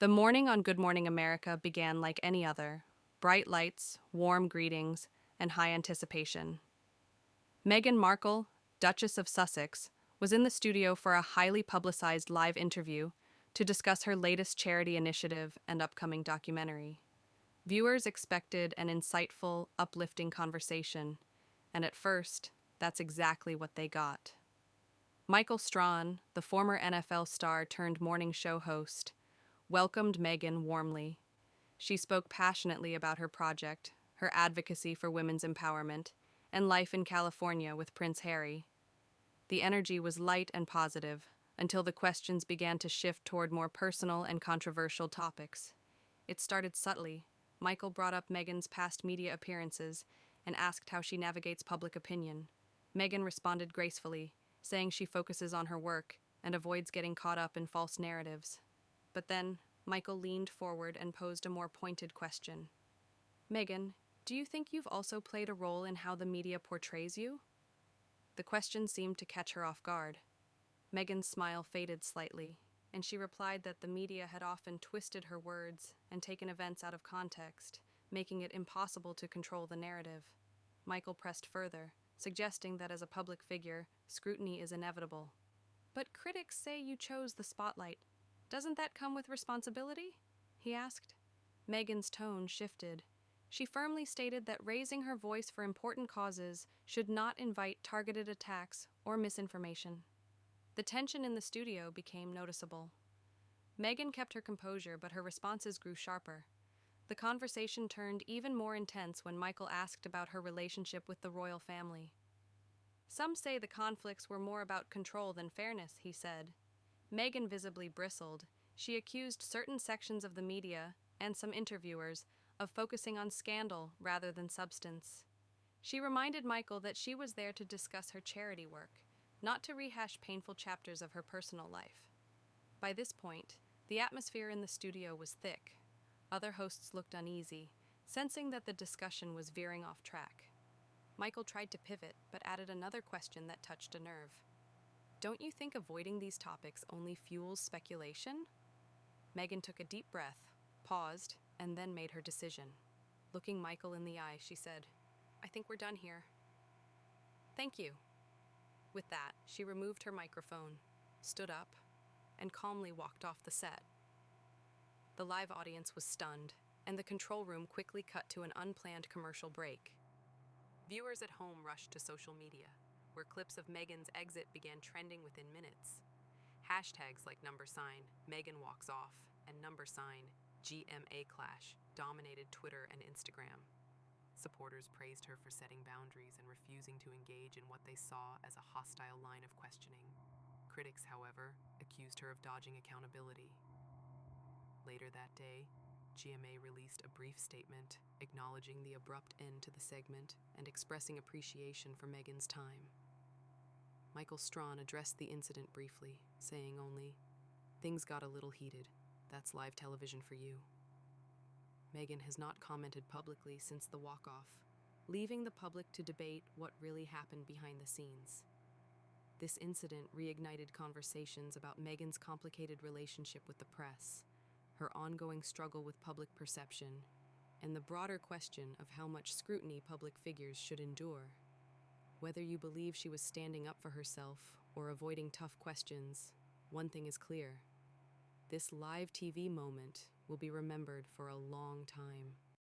The morning on Good Morning America began like any other: bright lights, warm greetings, and high anticipation. Meghan Markle, Duchess of Sussex, was in the studio for a highly publicized live interview to discuss her latest charity initiative and upcoming documentary. Viewers expected an insightful, uplifting conversation, and at first, that's exactly what they got. Michael Strahan, the former NFL star turned morning show host, welcomed Meghan warmly. She spoke passionately about her project, her advocacy for women's empowerment, and life in California with Prince Harry. The energy was light and positive until the questions began to shift toward more personal and controversial topics. It started subtly. Michael brought up Meghan's past media appearances and asked how she navigates public opinion. Meghan responded gracefully, saying she focuses on her work and avoids getting caught up in false narratives. But then, Michael leaned forward and posed a more pointed question. Meghan, do you think you've also played a role in how the media portrays you? The question seemed to catch her off guard. Meghan's smile faded slightly, and she replied that the media had often twisted her words and taken events out of context, making it impossible to control the narrative. Michael pressed further, suggesting that as a public figure, scrutiny is inevitable. But critics say you chose the spotlight. Doesn't that come with responsibility? He asked. Meghan's tone shifted. She firmly stated that raising her voice for important causes should not invite targeted attacks or misinformation. The tension in the studio became noticeable. Meghan kept her composure, but her responses grew sharper. The conversation turned even more intense when Michael asked about her relationship with the royal family. Some say the conflicts were more about control than fairness, he said. Meghan visibly bristled. She accused certain sections of the media, and some interviewers, of focusing on scandal rather than substance. She reminded Michael that she was there to discuss her charity work, not to rehash painful chapters of her personal life. By this point, the atmosphere in the studio was thick. Other hosts looked uneasy, sensing that the discussion was veering off track. Michael tried to pivot, but added another question that touched a nerve. Don't you think avoiding these topics only fuels speculation? Meghan took a deep breath, paused, and then made her decision. Looking Michael in the eye, she said, "I think we're done here." "Thank you." With that, she removed her microphone, stood up, and calmly walked off the set. The live audience was stunned, and the control room quickly cut to an unplanned commercial break. Viewers at home rushed to social media, where clips of Meghan's exit began trending within minutes. Hashtags like #Meghan walks off and #GMA clash dominated Twitter and Instagram. Supporters praised her for setting boundaries and refusing to engage in what they saw as a hostile line of questioning. Critics, however, accused her of dodging accountability. Later that day, GMA released a brief statement acknowledging the abrupt end to the segment and expressing appreciation for Meghan's time. Michael Strahan addressed the incident briefly, saying only, "Things got a little heated. That's live television for you." Meghan has not commented publicly since the walk-off, leaving the public to debate what really happened behind the scenes. This incident reignited conversations about Meghan's complicated relationship with the press, her ongoing struggle with public perception, and the broader question of how much scrutiny public figures should endure. Whether you believe she was standing up for herself or avoiding tough questions, one thing is clear. This live TV moment will be remembered for a long time.